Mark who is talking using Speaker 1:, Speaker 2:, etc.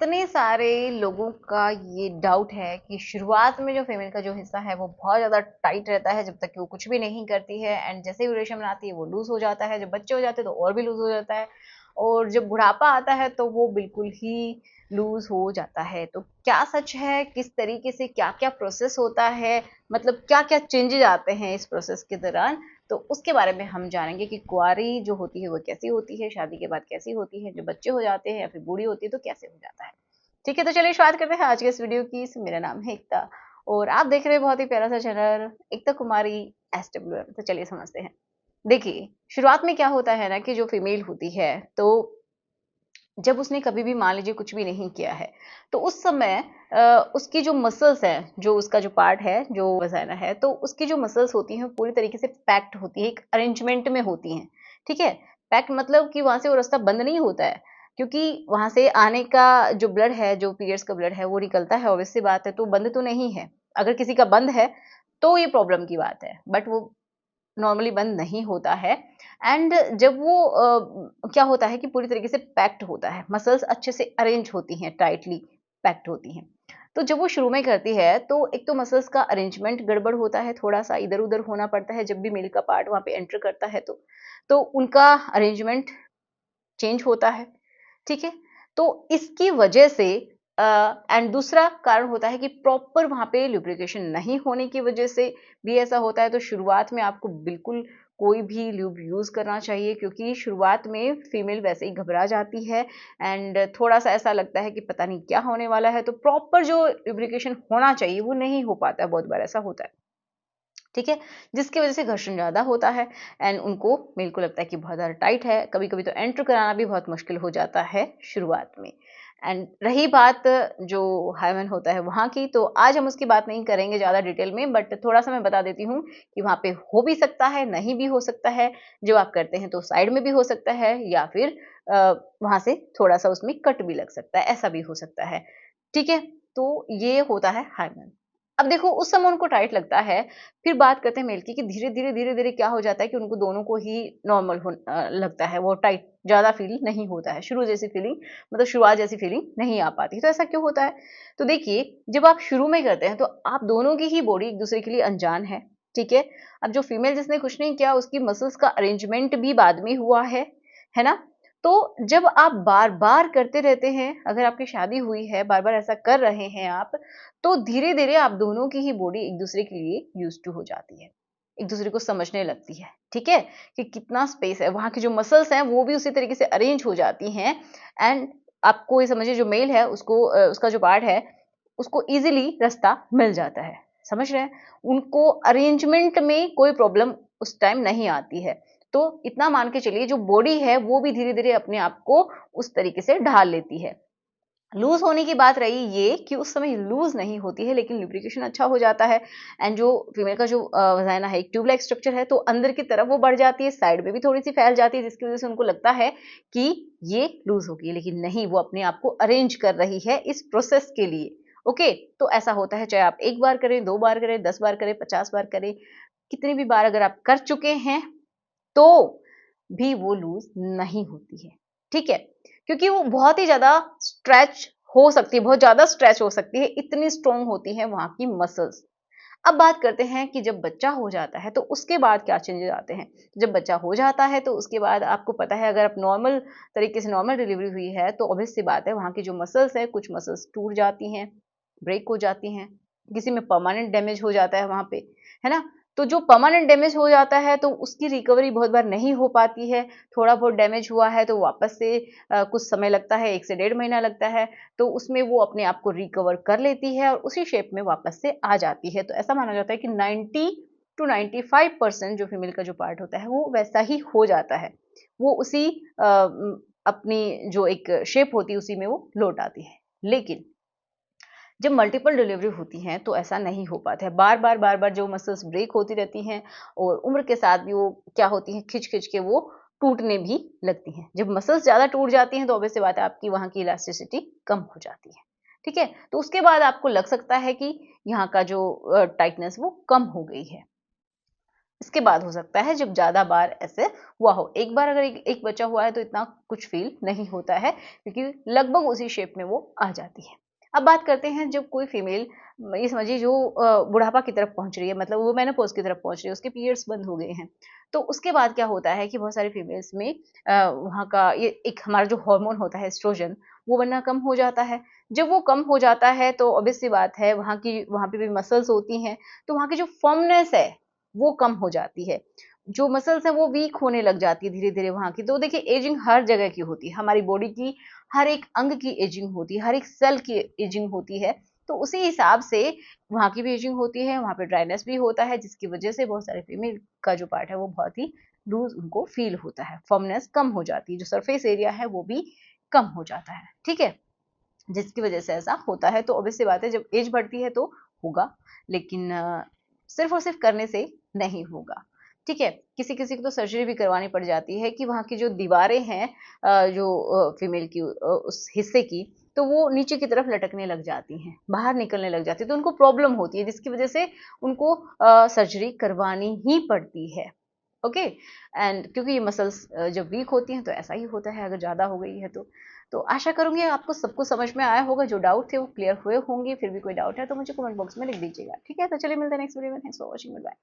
Speaker 1: कितने सारे लोगों का ये डाउट है कि शुरुआत में जो फीमेल का जो हिस्सा है वो बहुत ज़्यादा टाइट रहता है जब तक कि वो कुछ भी नहीं करती है, एंड जैसे ही रेशम आती है वो लूज हो जाता है, जब बच्चे हो जाते हैं तो और भी लूज हो जाता है, और जब बुढ़ापा आता है तो वो बिल्कुल ही लूज हो जाता है। तो क्या सच है, किस तरीके से क्या क्या प्रोसेस होता है, मतलब क्या क्या चेंजेस आते हैं इस प्रोसेस के दौरान, तो उसके बारे में हम जानेंगे कि कुंवारी जो होती है वो कैसी होती है, शादी के बाद कैसी होती है, जो बच्चे हो जाते हैं या फिर बूढ़ी होती है तो कैसे हो जाता है। ठीक है, तो चलिए शुरुआत करते हैं आज के इस वीडियो की। मेरा नाम है एकता और आप देख रहे हैं बहुत ही प्यारा सा चैनल एकता कुमारी SWM। तो चलिए समझते हैं। देखिए, शुरुआत में क्या होता है ना कि जो फीमेल होती है, तो जब उसने कभी भी मान लीजिए कुछ भी नहीं किया है, तो उस समय उसकी जो मसल्स हैं, जो उसका जो पार्ट है, जो वजाना है, तो उसकी जो मसल्स होती हैं पूरी तरीके से पैक्ड होती है, एक अरेंजमेंट में होती हैं। ठीक है, पैक्ड मतलब कि वहां से वो रास्ता बंद नहीं होता है, क्योंकि वहां से आने का जो ब्लड है, जो पीरियड्स का ब्लड है वो निकलता है, ऑब्वियस सी बात है, तो बंद तो नहीं है। अगर किसी का बंद है तो ये प्रॉब्लम की बात है, बट वो नॉर्मली बंद नहीं होता है। एंड जब वो क्या होता है कि पूरी तरीके से पैक्ड होता है, मसल्स अच्छे से अरेंज होती हैं, टाइटली पैक्ड होती हैं। तो जब वो शुरू में करती है तो एक तो मसल्स का अरेंजमेंट गड़बड़ होता है, थोड़ा सा इधर उधर होना पड़ता है जब भी मेल का पार्ट वहां पे एंटर करता है, तो उनका अरेंजमेंट चेंज होता है। ठीक है, तो इसकी वजह से एंड दूसरा कारण होता है कि प्रॉपर वहां पे लुब्रिकेशन नहीं होने की वजह से भी ऐसा होता है। तो शुरुआत में आपको बिल्कुल कोई भी ल्यूब यूज करना चाहिए, क्योंकि शुरुआत में फीमेल वैसे ही घबरा जाती है एंड थोड़ा सा ऐसा लगता है कि पता नहीं क्या होने वाला है, तो प्रॉपर जो लुब्रिकेशन होना चाहिए वो नहीं हो पाता है, बहुत बार ऐसा होता है। ठीक है, जिसकी वजह से घर्षण ज़्यादा होता है एंड उनको मेल को लगता है कि बहुत ज़्यादा टाइट है, कभी-कभी तो एंटर कराना भी बहुत मुश्किल हो जाता है शुरुआत में। एंड रही बात जो हाइमन होता है वहाँ की, तो आज हम उसकी बात नहीं करेंगे ज़्यादा डिटेल में, बट थोड़ा-सा मैं बता देती हूँ कि वहाँ पे हो भी सकता है, नहीं भी हो सकता है। जब आप करते हैं तो साइड में भी हो सकता है, या फिर वहाँ से थोड़ा-सा उसमें कट भी लग सकता है, ऐसा भी हो सकता है। ठीक है? तो ये होता है हाइमन। अब देखो उस समय उनको टाइट लगता है, फिर बात करते हैं मेल की कि धीरे-धीरे, धीरे-धीरे क्या हो जाता है कि उनको दोनों को ही नॉर्मल लगता है, वो टाइट ज़्यादा फ़ील नहीं होता है। शुरू जैसी फ़ीलिंग, मतलब शुरुआत जैसी फ़ीलिंग नहीं आ पाती। तो ऐसा क्यों होता है? तो देखिए, जब आप शुरू में करते हैं तो आप दोनों की ही बॉडी एक-दूसरे के लिए अनजान है, ठीक है? अब जो फीमेल जिसने कुछ नहीं किया उसकी मसल्स का अरेंजमेंट भी बाद में हुआ है ना? तो जब आप बार-बार करते रहते हैं, अगर आपकी शादी हुई है, बार-बार ऐसा कर रहे हैं आप, तो धीरे-धीरे आप दोनों की ही बॉडी एक-दूसरे के लिए यूज़्ड टू हो जाती है। एक-दूसरे को समझने लगती है, ठीक है? कि कितना स्पेस है, वहाँ की जो मसल्स हैं वो भी उसी तरीके से अरेंज हो जाती हैं एंड आपको ये समझिए जो मेल है उसको उसका जो पार्ट है, उसको ईज़िली रास्ता मिल जाता है। समझ रहे हैं? उनको अरेंजमेंट में कोई प्रॉब्लम उस टाइम नहीं आती है। तो इतना मान के चलिए जो बॉडी है वो भी धीरे-धीरे अपने आप को उस तरीके से ढाल लेती है। लूज होने की बात रही ये कि उस समय लूज नहीं होती है, लेकिन लुब्रिकेशन अच्छा हो जाता है एंड जो फीमेल का जो वजाइना है एक ट्यूब लाइक स्ट्रक्चर है, तो अंदर की तरफ वो बढ़ जाती है, साइड में भी थोड़ी सी फैल जाती है, जिसकी वजह से उनको लगता है कि ये लूज होगी, लेकिन नहीं, वो अपने आप को अरेंज कर रही है इस प्रोसेस के लिए। ओके, तो ऐसा होता है, चाहे आप एक बार करें, 2 बार करें, 10 बार करें, 50 बार करें, कितनी भी बार अगर आप कर चुके हैं तो भी वो लूज नहीं होती है। ठीक है, क्योंकि वो बहुत ही ज्यादा स्ट्रेच हो सकती है, बहुत ज्यादा स्ट्रेच हो सकती है, इतनी स्ट्रोंग होती है वहां की मसल्स। अब बात करते हैं कि जब बच्चा हो जाता है तो उसके बाद क्या चेंजेस आते हैं। जब बच्चा हो जाता है तो उसके बाद आपको पता है, अगर आप नॉर्मल तरीके से नॉर्मल डिलीवरी हुई है तो ऑब्वियस सी बात है वहां की जो मसल्स है, कुछ मसल्स टूट जाती हैं, ब्रेक हो जाती हैं, किसी में परमानेंट डैमेज हो जाता है वहां पे, है ना? तो जो परमानेंट डैमेज हो जाता है तो उसकी रिकवरी बहुत बार नहीं हो पाती है। थोड़ा बहुत डैमेज हुआ है तो वापस से कुछ समय लगता है, 1 से 1.5 महीना लगता है, तो उसमें वो अपने आप को रिकवर कर लेती है और उसी शेप में वापस से आ जाती है। तो ऐसा माना जाता है कि 90 टू 95% जो फीमेल का जो पार्ट होता है वो वैसा ही हो जाता है। वो उसी अपनी जो एक शेप होती है उसी में वो लौट आती है। लेकिन जब मल्टीपल डिलीवरी होती हैं तो ऐसा नहीं हो पाता है। बार-बार जो मसल्स ब्रेक होती रहती हैं और उम्र के साथ भी वो क्या होती हैं, खिंच-खिंच के वो टूटने भी लगती हैं। जब मसल्स ज़्यादा टूट जाती हैं तो ऑब्वियस सी बात है आपकी वहाँ की इलास्टिसिटी कम हो जाती है। ठीक है? तो उसके बाद आपको लग सकता है कि यहाँ का जो टाइटनेस वो कम हो गई है। इसके बाद हो सकता है जब ज़्यादा बार ऐसे हुआ हो। एक बार अगर एक बच्चा हुआ है तो इतना कुछ फील नहीं होता है, क्योंकि लगभग उसी शेप में वो आ जाती है। अब बात करते हैं जब कोई फीमेल, ये समझिए जो बुढ़ापा की तरफ पहुंच रही है, मतलब वो मेनोपॉज की तरफ पहुंच रही है, उसके पीरियड्स बंद हो गए हैं, तो उसके बाद क्या होता है कि बहुत सारी फीमेल्स में वहाँ का ये एक हमारा जो हार्मोन होता है एस्ट्रोजन, वो बनना कम हो जाता है। जब वो कम हो जाता है तो ऑब्वियस सी बात है, वहाँ पे भी मसल्स होती हैं, तो वहाँ की जो फर्मनेस है वो कम हो जाती है। जो मसल्स है वो वीक होने लग जाती है धीरे-धीरे वहाँ की। तो देखिए एजिंग हर जगह की होती है, हमारी बॉडी की हर एक अंग की एजिंग होती है, हर एक सेल की एजिंग होती है। तो उसी हिसाब से वहाँ की भी एजिंग होती है, वहाँ पे ड्राइनेस भी होता है, जिसकी वजह से बहुत सारे फीमेल का जो पार्ट है वो बहुत ही लूज़ उनको फ़ील होता है, फर्मनेस कम हो जाती है, जो सरफेस एरिया है वो भी कम हो जाता है, ठीक है? जिसकी वजह से ऐसा होता है। तो ऑब्वियस सी बात है जब एज बढ़ती है तो होगा, लेकिन सिर्फ और सिर्फ करने से नहीं होगा, ठीक है? किसी किसी को तो सर्जरी भी करवानी पड़ जाती है कि वहाँ की जो दीवारें हैं जो फीमेल की उस हिस्से की, तो वो नीचे की तरफ लटकने लग जाती हैं, बाहर निकलने लग जाती है, तो उनको प्रॉब्लम होती है, जिसकी वजह से उनको सर्जरी करवानी ही पड़ती है। ओके, एंड क्योंकि ये मसल्स जब वीक होती हैं तो ऐसा ही होता है, अगर ज़्यादा हो गई है तो आशा करूंगी आपको सब कुछ समझ में आया होगा, जो डाउट थे वो क्लियर हुए होंगे। फिर भी कोई डाउट है तो मुझे कमेंट बॉक्स में लिख दीजिएगा, ठीक है? तो चलिए मिलते हैं नेक्स्ट वीडियो में। Thanks for watching, bye.